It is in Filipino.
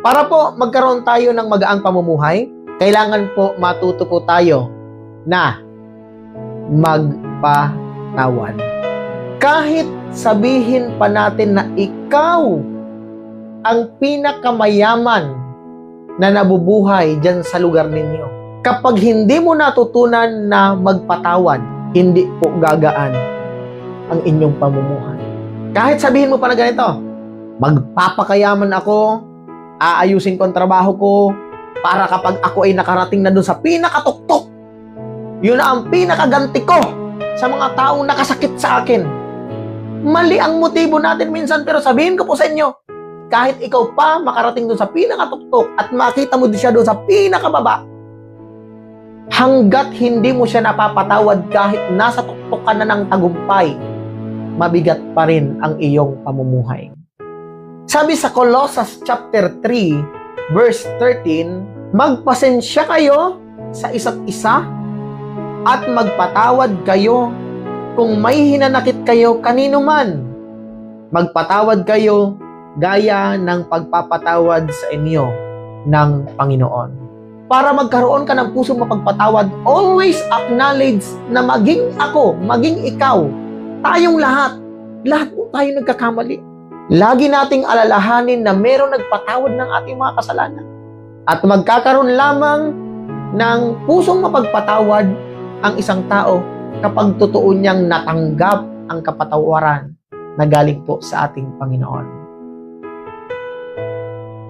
Para po magkaroon tayo ng magaang pamumuhay, kailangan po matuto po tayo na magpatawad. Kahit sabihin pa natin na ikaw ang pinakamayaman na nabubuhay dyan sa lugar ninyo, kapag hindi mo natutunan na magpatawad, hindi po gagaan ang inyong pamumuhay. Kahit sabihin mo pa na ganito, magpapakayaman ako, aayusin ko ang trabaho ko, para kapag ako ay nakarating na dun sa pinakatuktok, yun na ang pinakaganti ko sa mga taong nakasakit sa akin. Mali ang motibo natin minsan, pero sabihin ko po sa inyo, kahit ikaw pa makarating dun sa pinakatuktok at makita mo din siya dun sa pinakababa, hanggat hindi mo siya napapatawad kahit nasa tuktok ka na ng tagumpay, mabigat pa rin ang iyong pamumuhay. Sabi sa Colossus chapter 3, verse 13, magpasensya kayo sa isa't isa at magpatawad kayo kung may hinanakit kayo kanino man. Magpatawad kayo gaya ng pagpapatawad sa inyo ng Panginoon. Para magkaroon ka ng pusong mapagpatawad, always acknowledge na maging ako, maging ikaw, tayong lahat po tayo nagkakamali. Lagi nating alalahanin na meron nagpatawad ng ating mga kasalanan. At magkakaroon lamang ng pusong mapagpatawad ang isang tao kapag totoo niyang natanggap ang kapatawaran na galing po sa ating Panginoon.